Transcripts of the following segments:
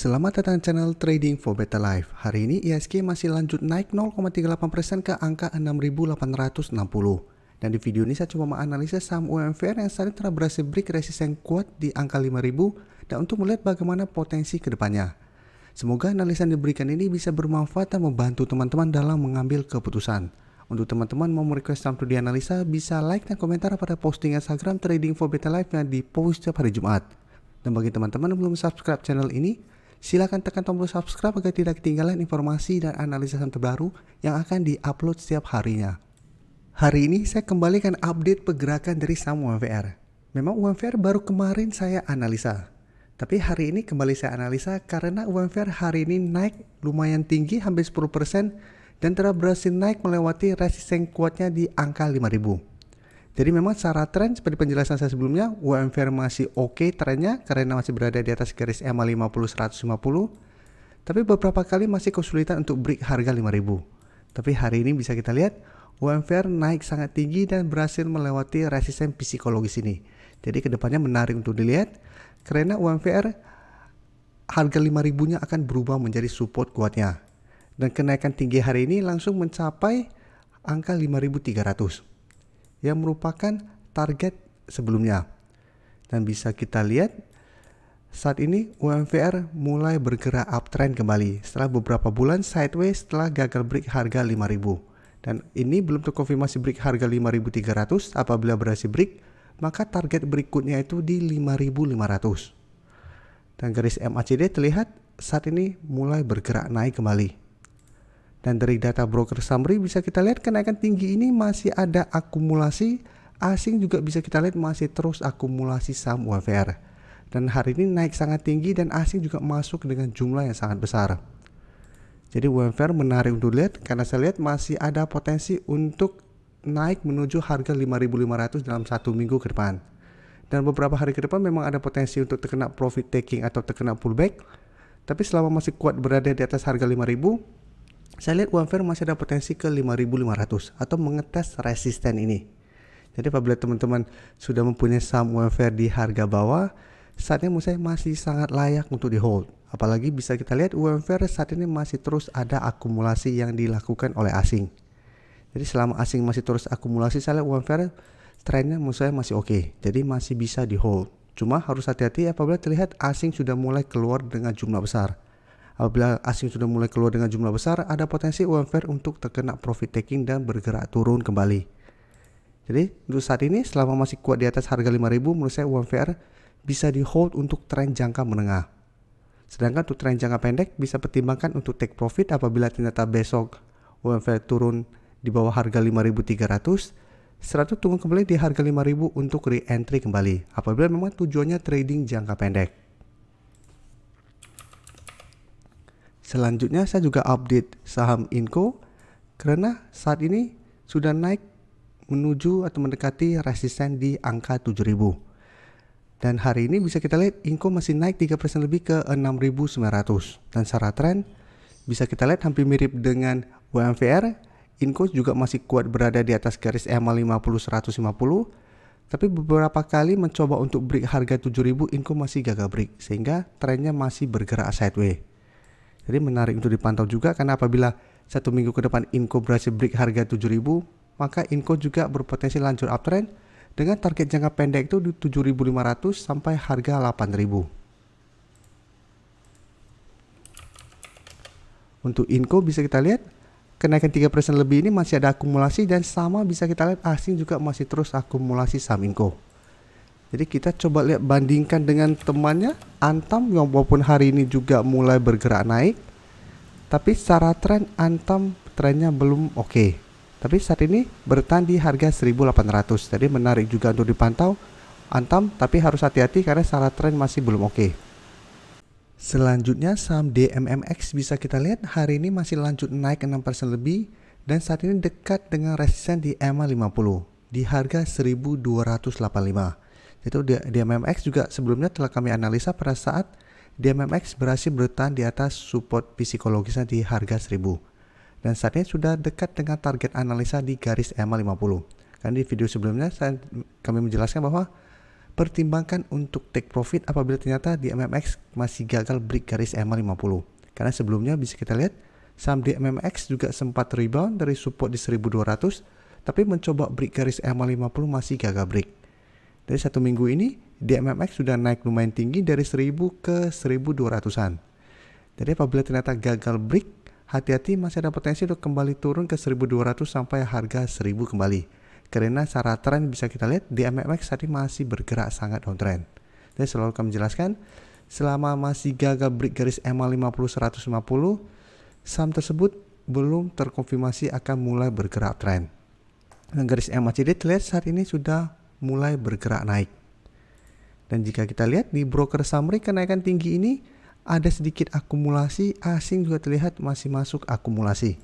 Selamat datang channel Trading for Better Life. Hari ini IHSG masih lanjut naik 0,38% ke angka 6.860. Dan di video ini saya coba menganalisis saham UMVR yang saat ini telah berhasil break resisten kuat di angka 5.000 dan untuk melihat bagaimana potensi kedepannya. Semoga analisa yang diberikan ini bisa bermanfaat dan membantu teman-teman dalam mengambil keputusan. Untuk teman-teman mau request saham untuk dianalisa, bisa like dan komentar pada posting Instagram Trading for Better Life yang di-post setiap hari Jumat. Dan bagi teman-teman yang belum subscribe channel ini, silakan tekan tombol subscribe agar tidak ketinggalan informasi dan analisa saham terbaru yang akan di-upload setiap harinya. Hari ini saya kembalikan update pergerakan dari saham UMVR. Memang UMVR baru kemarin saya analisa. Tapi hari ini kembali saya analisa karena UMVR hari ini naik lumayan tinggi hampir 10% dan telah berhasil naik melewati resisten kuatnya di angka 5.000. Jadi memang secara tren seperti penjelasan saya sebelumnya, UMVR masih oke trennya karena masih berada di atas garis EMA 50-150. Tapi beberapa kali masih kesulitan untuk break harga 5.000. Tapi hari ini bisa kita lihat UMVR naik sangat tinggi dan berhasil melewati resisten psikologis ini. Jadi kedepannya menarik untuk dilihat karena UMVR harga 5.000-nya akan berubah menjadi support kuatnya. Dan kenaikan tinggi hari ini langsung mencapai angka 5.300. yang merupakan target sebelumnya. Dan bisa kita lihat saat ini UMVR mulai bergerak uptrend kembali setelah beberapa bulan sideways setelah gagal break harga 5.000. Dan ini belum terkonfirmasi break harga 5.300. Apabila berhasil break, maka target berikutnya itu di 5.500. Dan garis MACD terlihat saat ini mulai bergerak naik kembali. Dan dari data broker summary bisa kita lihat kenaikan tinggi ini masih ada akumulasi. Asing juga bisa kita lihat masih terus akumulasi saham UMVR. Dan hari ini naik sangat tinggi dan asing juga masuk dengan jumlah yang sangat besar. Jadi UMVR menarik untuk lihat karena saya lihat masih ada potensi untuk naik menuju harga 5.500 dalam satu minggu ke depan. Dan beberapa hari ke depan memang ada potensi untuk terkena profit taking atau terkena pullback. Tapi selama masih kuat berada di atas harga 5.000, saya lihat UMVR masih ada potensi ke 5.500 atau mengetes resisten ini. Jadi apabila teman-teman sudah mempunyai saham UMVR di harga bawah, saatnya menurut saya masih sangat layak untuk di hold. Apalagi bisa kita lihat UMVR saat ini masih terus ada akumulasi yang dilakukan oleh asing. Jadi selama asing masih terus akumulasi, saya lihat UMVR trennya menurut saya masih oke. Jadi masih bisa di hold. Cuma harus hati-hati apabila terlihat asing sudah mulai keluar dengan jumlah besar. Apabila asing sudah mulai keluar dengan jumlah besar, ada potensi UMVR untuk terkena profit taking dan bergerak turun kembali. Jadi untuk saat ini selama masih kuat di atas harga 5.000, menurut saya UMVR bisa di hold untuk tren jangka menengah. Sedangkan untuk tren jangka pendek bisa pertimbangkan untuk take profit apabila ternyata besok UMVR turun di bawah harga 5.300, setelah itu turun kembali di harga 5.000 untuk re-entry kembali apabila memang tujuannya trading jangka pendek. Selanjutnya saya juga update saham Inco karena saat ini sudah naik menuju atau mendekati resisten di angka 7.000. Dan hari ini bisa kita lihat Inco masih naik 3% lebih ke 6.900. Dan secara tren bisa kita lihat hampir mirip dengan UMVR. Inco juga masih kuat berada di atas garis EMA 50-150. Tapi beberapa kali mencoba untuk break harga 7.000, Inco masih gagal break sehingga trennya masih bergerak sideways. Jadi menarik untuk dipantau juga karena apabila satu minggu ke depan Inco berhasil break harga 7.000, maka Inco juga berpotensi lanjut uptrend dengan target jangka pendek itu di 7.500 sampai harga 8.000. Untuk Inco bisa kita lihat kenaikan 3% lebih ini masih ada akumulasi dan sama bisa kita lihat asing juga masih terus akumulasi saham Inco. Jadi kita coba lihat bandingkan dengan temannya Antam yang walaupun hari ini juga mulai bergerak naik. Tapi secara tren Antam trennya belum oke. Tapi saat ini bertahan di harga 1.800. Jadi menarik juga untuk dipantau Antam, tapi harus hati-hati karena secara tren masih belum oke. Selanjutnya saham DMMX bisa kita lihat hari ini masih lanjut naik 6% lebih. Dan saat ini dekat dengan resisten di EMA 50 di harga 1.285. Itu DMMX juga sebelumnya telah kami analisa pada saat DMMX berhasil bertahan di atas support psikologisnya di harga 1.000. Dan saat ini sudah dekat dengan target analisa di garis EMA 50. Karena di video sebelumnya kami menjelaskan bahwa pertimbangkan untuk take profit apabila ternyata di MMX masih gagal break garis EMA 50. Karena sebelumnya bisa kita lihat saham di MMX juga sempat rebound dari support di 1200, tapi mencoba break garis EMA 50 masih gagal break. Dari satu minggu ini di MMX sudah naik lumayan tinggi dari 1000 ke 1200-an. Jadi apabila ternyata gagal break, hati-hati masih ada potensi untuk kembali turun ke 1200 sampai harga 1000 kembali. Karena secara tren bisa kita lihat di MMX tadi masih bergerak sangat downtrend. Dan selalu kami jelaskan, selama masih gagal break garis EMA 50-150, saham tersebut belum terkonfirmasi akan mulai bergerak tren. Dan garis EMA CD terlihat saat ini sudah mulai bergerak naik. Dan jika kita lihat di broker summary kenaikan tinggi ini, ada sedikit akumulasi, asing juga terlihat masih masuk akumulasi.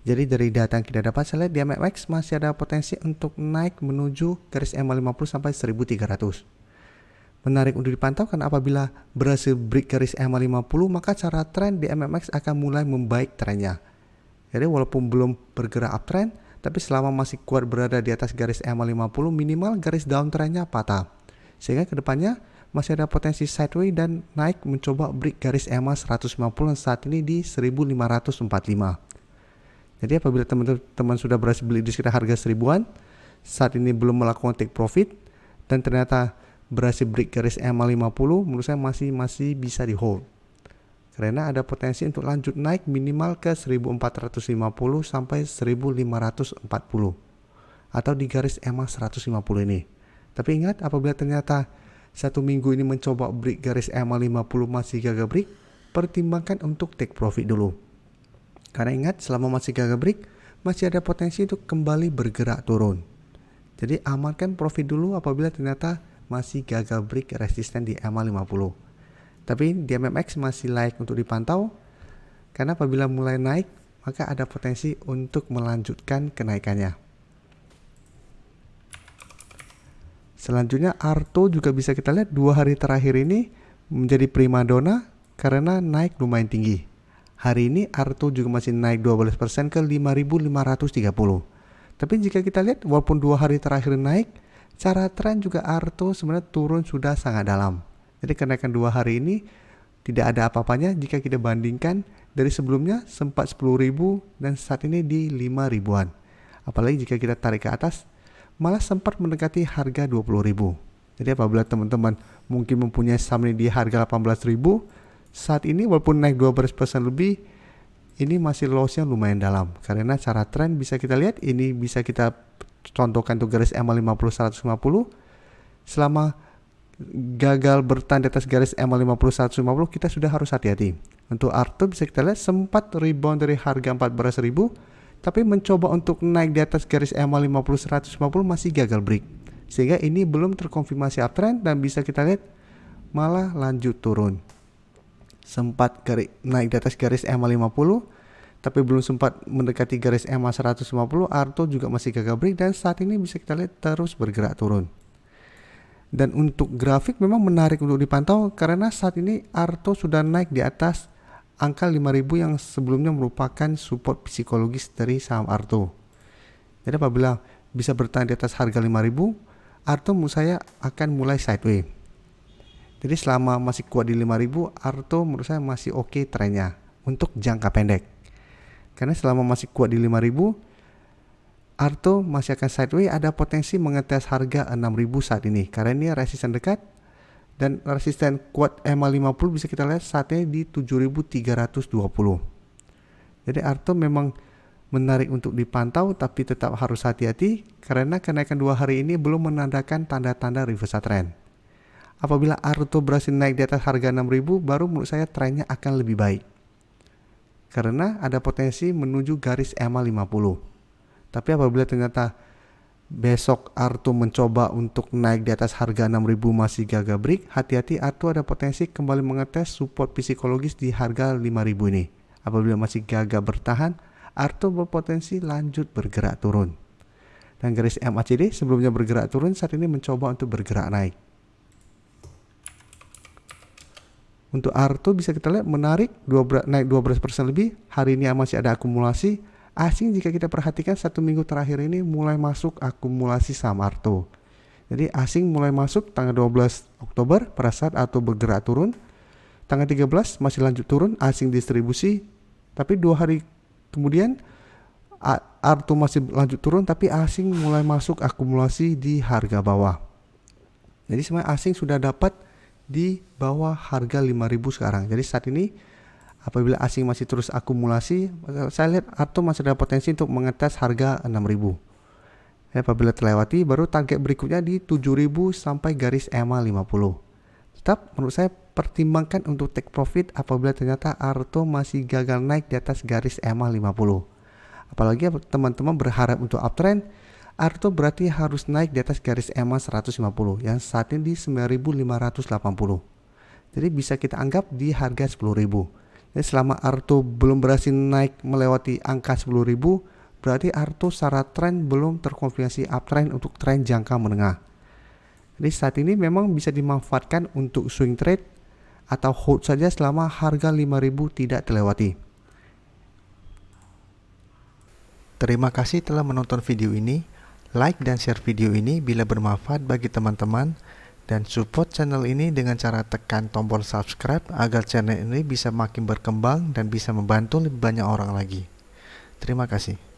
Jadi dari data yang kita dapat, saya lihat di MMX masih ada potensi untuk naik menuju garis EMA 50 sampai 1300. Menarik untuk dipantau karena apabila berhasil break garis EMA 50, maka cara tren di MMX akan mulai membaik trennya. Jadi walaupun belum bergerak uptrend, tapi selama masih kuat berada di atas garis EMA 50, minimal garis downtrendnya patah. Sehingga kedepannya masih ada potensi sideways dan naik mencoba break garis EMA 150 yang saat ini di 1545. Jadi apabila teman-teman sudah berhasil beli di sekitar harga 1000-an, saat ini belum melakukan take profit, dan ternyata berhasil break garis EMA 50, menurut saya masih bisa di hold. Karena ada potensi untuk lanjut naik minimal ke 1450 sampai 1540 atau di garis EMA 150 ini. Tapi ingat, apabila ternyata satu minggu ini mencoba break garis EMA 50 masih gagal break, pertimbangkan untuk take profit dulu. Karena ingat, selama masih gagal break, masih ada potensi untuk kembali bergerak turun. Jadi amankan profit dulu apabila ternyata masih gagal break resisten di EMA 50. Tapi di MMX masih layak untuk dipantau, karena apabila mulai naik, maka ada potensi untuk melanjutkan kenaikannya. Selanjutnya Arto juga bisa kita lihat 2 hari terakhir ini menjadi primadona karena naik lumayan tinggi. Hari ini Arto juga masih naik 12% ke 5.530. Tapi jika kita lihat walaupun 2 hari terakhir naik, cara tren juga Arto sebenarnya turun sudah sangat dalam. Jadi kenaikan 2 hari ini tidak ada apa-apanya jika kita bandingkan dari sebelumnya sempat 10.000 dan saat ini di 5.000-an. Apalagi jika kita tarik ke atas, malah sempat mendekati harga 20.000. Jadi apabila teman-teman mungkin mempunyai saham ini di harga 18.000, saat ini walaupun naik 12% lebih, ini masih lossnya lumayan dalam. Karena cara tren bisa kita lihat, ini bisa kita contohkan untuk garis EMA 50-150. Selama gagal bertahan di atas garis EMA 50-150, kita sudah harus hati-hati. Untuk Arto bisa kita lihat sempat rebound dari harga 14.000, tapi mencoba untuk naik di atas garis EMA 50-150 masih gagal break. Sehingga ini belum terkonfirmasi uptrend dan bisa kita lihat malah lanjut turun. Sempat naik di atas garis EMA 50, tapi belum sempat mendekati garis EMA 150, Arto juga masih gagal break dan saat ini bisa kita lihat terus bergerak turun. Dan untuk grafik memang menarik untuk dipantau karena saat ini Arto sudah naik di atas angka 5.000 yang sebelumnya merupakan support psikologis dari saham Arto. Jadi apabila bisa bertahan di atas harga 5.000, Arto menurut saya akan mulai sideways. Jadi selama masih kuat di 5.000, Arto menurut saya masih oke trennya untuk jangka pendek. Karena selama masih kuat di 5.000, Arto masih akan sideways, ada potensi mengetes harga 6.000 saat ini. Karena ini resisten dekat dan resisten kuat EMA 50 bisa kita lihat saatnya di 7.320. Jadi Arto memang menarik untuk dipantau tapi tetap harus hati-hati karena kenaikan 2 hari ini belum menandakan tanda-tanda reversal trend. Apabila Arto berhasil naik di atas harga 6.000, baru menurut saya trennya akan lebih baik. Karena ada potensi menuju garis EMA 50. Tapi apabila ternyata besok Arto mencoba untuk naik di atas harga 6.000 masih gagal break, hati-hati Arto ada potensi kembali mengetes support psikologis di harga 5.000 ini. Apabila masih gagal bertahan, Arto berpotensi lanjut bergerak turun. Dan garis MACD sebelumnya bergerak turun, saat ini mencoba untuk bergerak naik. Untuk Arto bisa kita lihat menarik naik 12% lebih. Hari ini masih ada akumulasi. Asing jika kita perhatikan 1 minggu terakhir ini mulai masuk akumulasi saham Arto. Jadi asing mulai masuk tanggal 12 Oktober pada saat Arto bergerak turun. Tanggal 13 masih lanjut turun, asing distribusi. Tapi 2 hari kemudian Arto masih lanjut turun, tapi asing mulai masuk akumulasi di harga bawah. Jadi sebenarnya asing sudah dapat di bawah harga 5.000 sekarang. Jadi saat ini apabila asing masih terus akumulasi, saya lihat Arto masih ada potensi untuk mengetes harga 6.000. Apabila terlewati, baru target berikutnya di 7.000 sampai garis EMA 50. Tetap menurut saya pertimbangkan untuk take profit apabila ternyata Arto masih gagal naik di atas garis EMA 50. Apalagi teman-teman berharap untuk uptrend, Arto berarti harus naik di atas garis EMA 150 yang saat ini di 9.580. Jadi bisa kita anggap di harga 10.000. Jadi selama Arto belum berhasil naik melewati angka 10.000, berarti Arto secara tren belum terkonfirmasi uptrend untuk tren jangka menengah. Jadi saat ini memang bisa dimanfaatkan untuk swing trade atau hold saja selama harga 5.000 tidak terlewati. Terima kasih telah menonton video ini. Like dan share video ini bila bermanfaat bagi teman-teman, dan support channel ini dengan cara tekan tombol subscribe agar channel ini bisa makin berkembang dan bisa membantu lebih banyak orang lagi. Terima kasih.